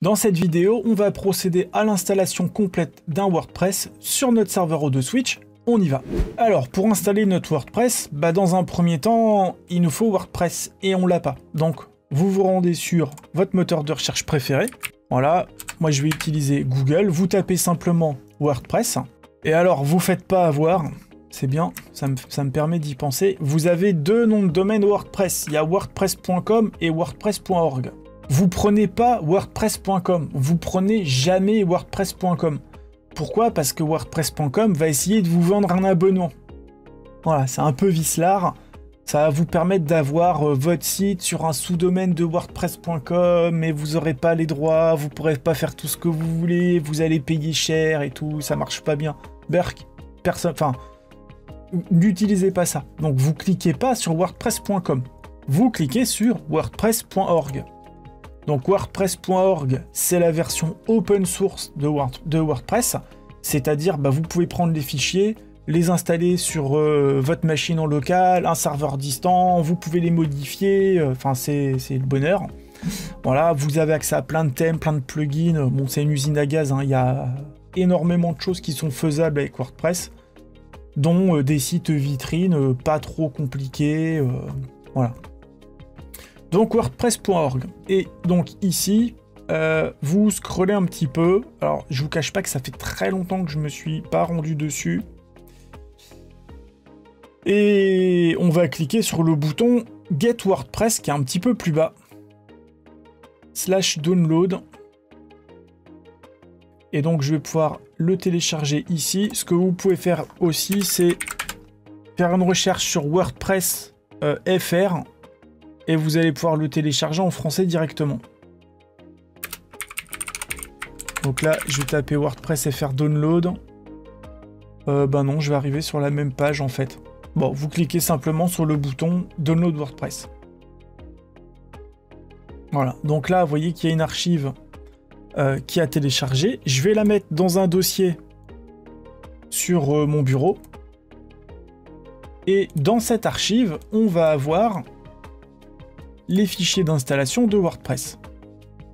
Dans cette vidéo, on va procéder à l'installation complète d'un WordPress sur notre serveur O2 Switch. On y va. Alors, pour installer notre WordPress, dans un premier temps, il nous faut WordPress et on l'a pas. Donc, vous vous rendez sur votre moteur de recherche préféré. Voilà, moi je vais utiliser Google. Vous tapez simplement WordPress. Et alors, vous faites pas avoir, c'est bien, ça me permet d'y penser. Vous avez deux noms de domaine WordPress. Il y a wordpress.com et wordpress.org. Vous prenez pas wordpress.com, vous prenez jamais wordpress.com. Pourquoi? Parce que wordpress.com va essayer de vous vendre un abonnement. Voilà, c'est un peu vicelard. Ça va vous permettre d'avoir votre site sur un sous-domaine de wordpress.com, mais vous n'aurez pas les droits, vous pourrez pas faire tout ce que vous voulez, vous allez payer cher et tout, ça marche pas bien. Berk, personne, enfin, n'utilisez pas ça. Donc vous cliquez pas sur wordpress.com, vous cliquez sur wordpress.org. Donc WordPress.org, c'est la version open source de WordPress, c'est-à-dire vous pouvez prendre les fichiers, les installer sur votre machine en local, un serveur distant, vous pouvez les modifier, enfin c'est le bonheur. Voilà, vous avez accès à plein de thèmes, plein de plugins, bon c'est une usine à gaz, il y a énormément de choses qui sont faisables avec WordPress, dont des sites vitrines pas trop compliqués, voilà. Donc wordpress.org. Et donc ici, vous scrollez un petit peu. Alors, je vous cache pas que ça fait très longtemps que je me suis pas rendu dessus. Et on va cliquer sur le bouton Get WordPress qui est un petit peu plus bas. /download. Et donc, je vais pouvoir le télécharger ici. Ce que vous pouvez faire aussi, c'est faire une recherche sur WordPress FR. Et vous allez pouvoir le télécharger en français directement. Donc là, je vais taper WordPress FR Download. Non, je vais arriver sur la même page en fait. Bon, vous cliquez simplement sur le bouton Download WordPress. Voilà, donc là, vous voyez qu'il y a une archive qui a téléchargé. Je vais la mettre dans un dossier sur mon bureau. Et dans cette archive, on va avoir les fichiers d'installation de WordPress.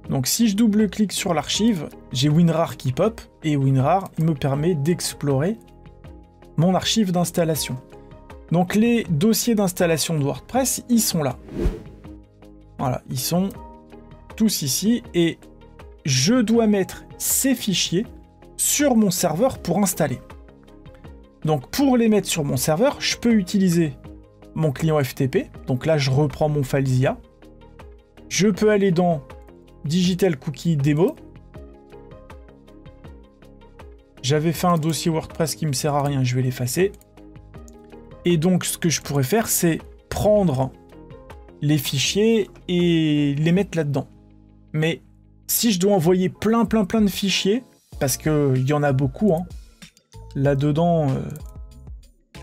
Donc si je double-clique sur l'archive, j'ai WinRAR qui pop, et WinRAR il me permet d'explorer mon archive d'installation. Donc les dossiers d'installation de WordPress, ils sont là. Voilà, ils sont tous ici, et je dois mettre ces fichiers sur mon serveur pour installer. Donc pour les mettre sur mon serveur, je peux utiliser mon client FTP, donc là je reprends mon FileZilla. Je peux aller dans Digital Cookie Demo. J'avais fait un dossier WordPress qui me sert à rien, je vais l'effacer. Et donc ce que je pourrais faire, c'est prendre les fichiers et les mettre là-dedans. Mais si je dois envoyer plein de fichiers, parce qu'il y en a beaucoup, là-dedans,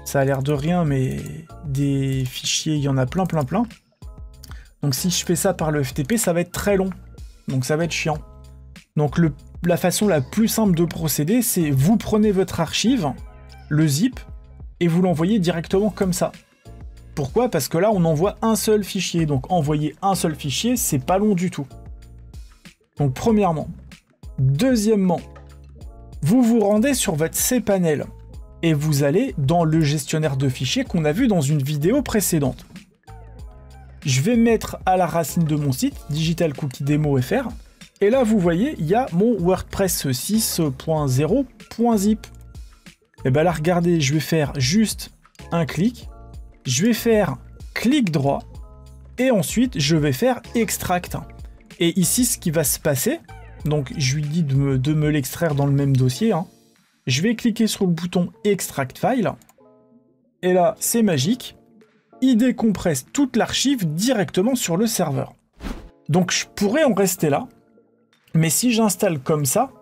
ça a l'air de rien, mais des fichiers, il y en a plein. Donc si je fais ça par le FTP, ça va être très long. Donc ça va être chiant. Donc la façon la plus simple de procéder, c'est vous prenez votre archive, le zip, et vous l'envoyez directement comme ça. Pourquoi? Parce que là, on envoie un seul fichier. Donc envoyer un seul fichier, c'est pas long du tout. Donc premièrement. Deuxièmement, vous vous rendez sur votre cPanel et vous allez dans le gestionnaire de fichiers qu'on a vu dans une vidéo précédente. Je vais mettre à la racine de mon site, Digital Cookie Demo FR, et là vous voyez, il y a mon WordPress 6.0.zip. Et bien là, regardez, je vais faire juste un clic, je vais faire clic droit, et ensuite je vais faire extract. Et ici, ce qui va se passer, donc je lui dis de me l'extraire dans le même dossier, je vais cliquer sur le bouton Extract File, et là, c'est magique. Il décompresse toute l'archive directement sur le serveur. Donc je pourrais en rester là, mais si j'installe comme ça,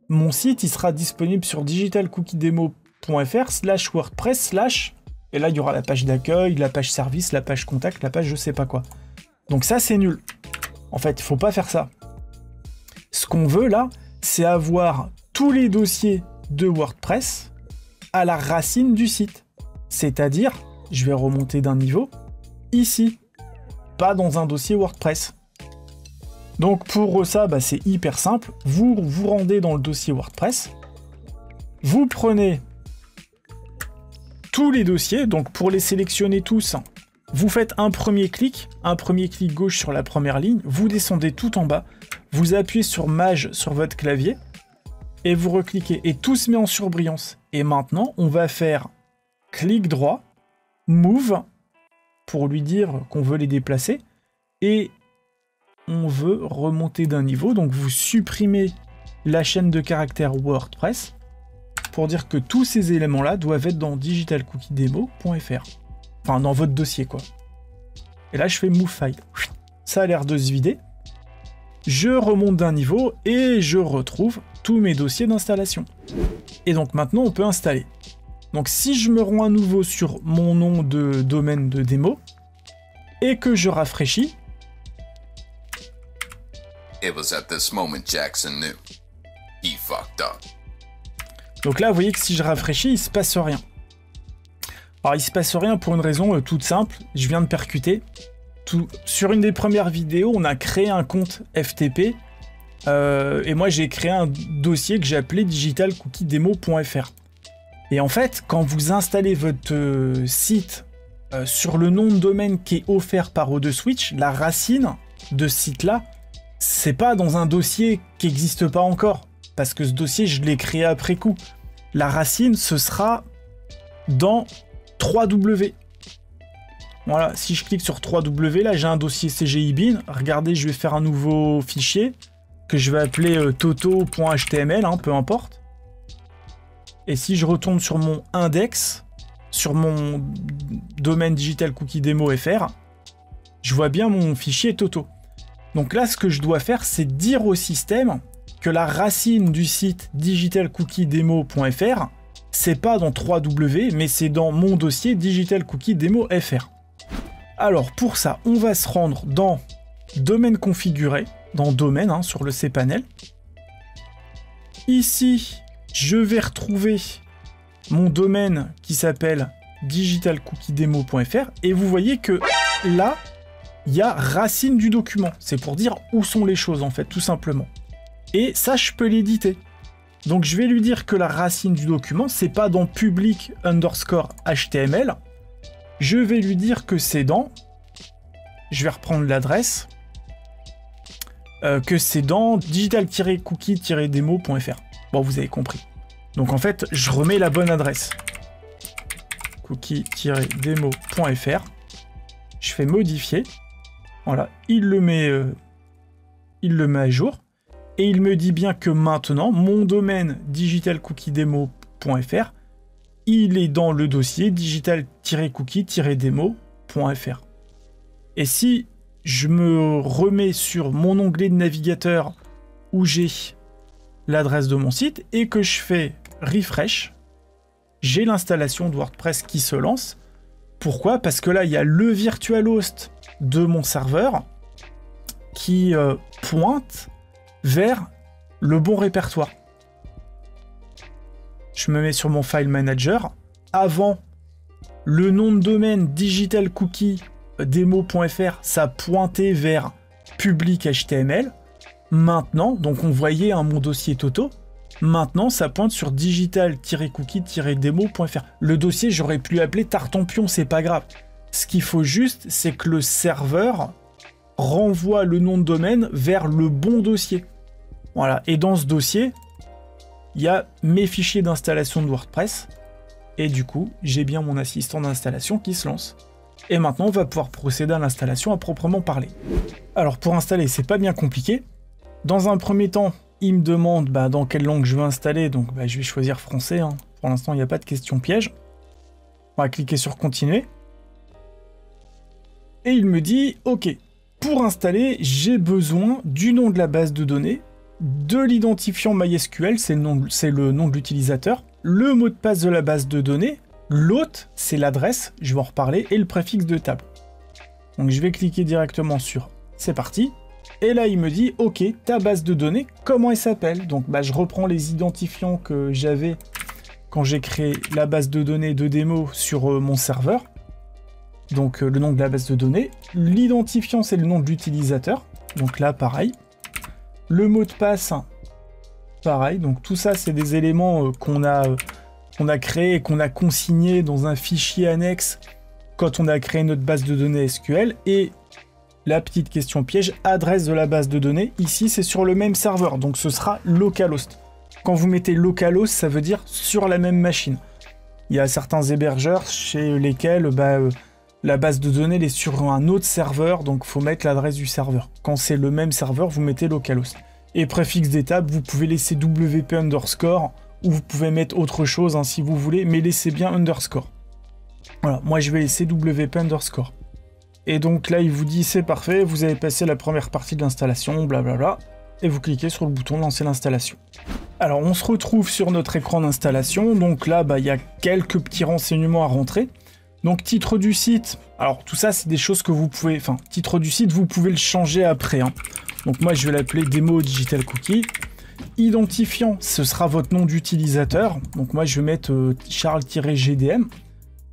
mon site il sera disponible sur digitalcookiedemo.fr/wordpress/ et là il y aura la page d'accueil, la page service, la page contact, la page je sais pas quoi. Donc ça c'est nul. En fait, il faut pas faire ça. Ce qu'on veut là, c'est avoir tous les dossiers de WordPress à la racine du site. C'est-à-dire, je vais remonter d'un niveau, ici. pas dans un dossier WordPress. Donc pour ça, bah, c'est hyper simple. Vous vous rendez dans le dossier WordPress. Vous prenez tous les dossiers. Donc pour les sélectionner tous, vous faites un premier clic gauche sur la première ligne. Vous descendez tout en bas. Vous appuyez sur Maj sur votre clavier. Et vous recliquez. Et tout se met en surbrillance. Et maintenant, on va faire clic droit, Move, pour lui dire qu'on veut les déplacer. Et on veut remonter d'un niveau, donc vous supprimez la chaîne de caractères WordPress pour dire que tous ces éléments-là doivent être dans digitalcookiedemo.fr. Enfin, dans votre dossier, quoi. Et là, je fais Move File. Ça a l'air de se vider. Je remonte d'un niveau et je retrouve tous mes dossiers d'installation. Et donc maintenant, on peut installer. Donc si je me rends à nouveau sur mon nom de domaine de démo et que je rafraîchis, It was at this moment Jackson knew. He fucked up. Donc là, vous voyez que si je rafraîchis, il se passe rien. Alors, il se passe rien pour une raison toute simple. Je viens de percuter. Sur une des premières vidéos, on a créé un compte FTP. Et moi, j'ai créé un dossier que j'ai appelé digitalcookiedemo.fr. Et en fait, quand vous installez votre site sur le nom de domaine qui est offert par O2Switch, la racine de ce site-là, c'est pas dans un dossier qui n'existe pas encore, parce que ce dossier, je l'ai créé après coup. La racine, ce sera dans 3W. Voilà, si je clique sur 3W, là, j'ai un dossier CGI bin. Regardez, je vais faire un nouveau fichier que je vais appeler toto.html, hein, peu importe. Et si je retourne sur mon index, sur mon domaine digitalcookiedemo.fr, je vois bien mon fichier Toto. Donc là, ce que je dois faire, c'est dire au système que la racine du site digitalcookiedemo.fr, c'est pas dans 3W, mais c'est dans mon dossier digitalcookiedemo.fr. Alors pour ça, on va se rendre dans domaine configuré, dans domaine, hein, sur le cPanel. Ici, je vais retrouver mon domaine qui s'appelle digitalcookiedemo.fr et vous voyez que là, il y a racine du document. C'est pour dire où sont les choses, en fait, tout simplement. Et ça, je peux l'éditer. Donc, je vais lui dire que la racine du document, c'est pas dans public_html. Je vais lui dire que c'est dans... Je vais reprendre l'adresse. Que c'est dans digital-cookie-demo.fr. Bon, vous avez compris. Donc, en fait, je remets la bonne adresse. cookie-demo.fr. Je fais modifier. Voilà, il le met à jour. Et il me dit bien que maintenant, mon domaine digitalcookiedemo.fr, il est dans le dossier digital-cookie-demo.fr. Et si je me remets sur mon onglet de navigateur où j'ai l'adresse de mon site et que je fais refresh, j'ai l'installation de WordPress qui se lance. Pourquoi? Parce que là, il y a le virtual host de mon serveur qui pointe vers le bon répertoire. Je me mets sur mon file manager. Avant, le nom de domaine digitalcookiedemo.fr, ça pointait vers public HTML. Maintenant, donc on voyait mon dossier Toto. Maintenant, ça pointe sur digital-cookie-demo.fr. Le dossier, j'aurais pu l'appeler Tartampion, c'est pas grave. Ce qu'il faut juste, c'est que le serveur renvoie le nom de domaine vers le bon dossier. Voilà, et dans ce dossier, il y a mes fichiers d'installation de WordPress. Et du coup, j'ai bien mon assistant d'installation qui se lance. Et maintenant, on va pouvoir procéder à l'installation à proprement parler. Alors, pour installer, c'est pas bien compliqué. Dans un premier temps, il me demande dans quelle langue je veux installer. Donc, je vais choisir français. Hein. Pour l'instant, il n'y a pas de question piège. On va cliquer sur continuer. Et il me dit, OK, pour installer, j'ai besoin du nom de la base de données, de l'identifiant MySQL, c'est le nom de l'utilisateur, le mot de passe de la base de données, l'hôte, c'est l'adresse, je vais en reparler, et le préfixe de table. Donc je vais cliquer directement sur « C'est parti ». Et là, il me dit « Ok, ta base de données, comment elle s'appelle ?» Donc je reprends les identifiants que j'avais quand j'ai créé la base de données de démo sur mon serveur. donc le nom de la base de données. L'identifiant, c'est le nom de l'utilisateur, donc là, pareil. Le mot de passe, pareil. Donc tout ça, c'est des éléments qu'on a créés et qu'on a consignés dans un fichier annexe quand on a créé notre base de données SQL. Et la petite question piège, adresse de la base de données. Ici, c'est sur le même serveur, donc ce sera localhost. Quand vous mettez localhost, ça veut dire sur la même machine. Il y a certains hébergeurs chez lesquels la base de données elle est sur un autre serveur, donc il faut mettre l'adresse du serveur. Quand c'est le même serveur, vous mettez localhost. Et préfixe d'étape, vous pouvez laisser WP underscore, ou vous pouvez mettre autre chose hein, si vous voulez, mais laissez bien underscore. Voilà, moi je vais laisser WP underscore. Et donc là, il vous dit c'est parfait, vous avez passé la première partie de l'installation, blablabla, et vous cliquez sur le bouton lancer l'installation. Alors on se retrouve sur notre écran d'installation, donc là il y a quelques petits renseignements à rentrer. Donc titre du site, alors tout ça c'est des choses que vous pouvez, titre du site vous pouvez le changer après. Hein. Donc moi je vais l'appeler démo digital cookie. Identifiant, ce sera votre nom d'utilisateur, donc moi je vais mettre Charles-GDM.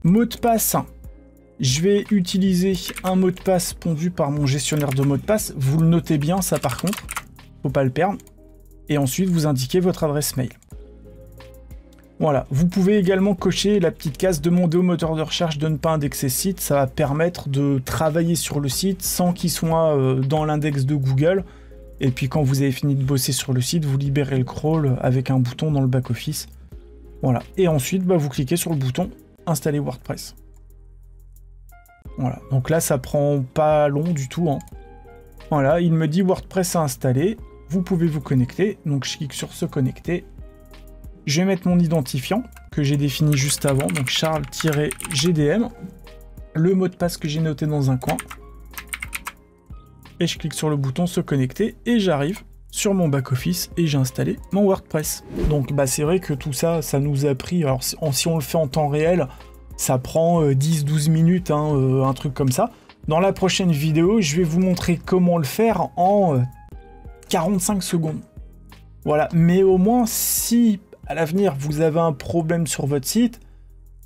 Mot de passe, je vais utiliser un mot de passe pondu par mon gestionnaire de mots de passe, vous le notez bien ça par contre, faut pas le perdre. Et ensuite vous indiquez votre adresse mail. Voilà, vous pouvez également cocher la petite case demander au moteur de recherche de ne pas indexer ce site, ça va permettre de travailler sur le site sans qu'il soit dans l'index de Google. Et puis quand vous avez fini de bosser sur le site, vous libérez le crawl avec un bouton dans le back-office. Voilà, et ensuite vous cliquez sur le bouton installer WordPress. Voilà, donc là ça prend pas long du tout. Hein. Voilà, il me dit WordPress à installer, vous pouvez vous connecter, donc je clique sur se connecter. Je vais mettre mon identifiant que j'ai défini juste avant, donc Charles-GDM, le mot de passe que j'ai noté dans un coin, et je clique sur le bouton se connecter, et j'arrive sur mon back-office, et j'ai installé mon WordPress. Donc c'est vrai que tout ça, ça nous a pris, alors si on le fait en temps réel, ça prend 10-12 minutes, hein, un truc comme ça. Dans la prochaine vidéo, je vais vous montrer comment le faire en 45 secondes. Voilà, mais au moins si à l'avenir vous avez un problème sur votre site,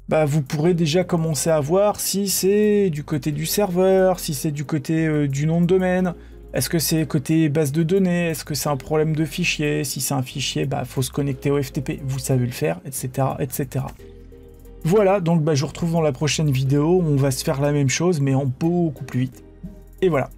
vous pourrez déjà commencer à voir si c'est du côté du serveur, si c'est du côté du nom de domaine, est-ce que c'est côté base de données, est-ce que c'est un problème de fichier, si c'est un fichier, faut se connecter au FTP, vous savez le faire, etc. etc. Voilà, donc je vous retrouve dans la prochaine vidéo, on va se faire la même chose mais en beaucoup plus vite. Et voilà.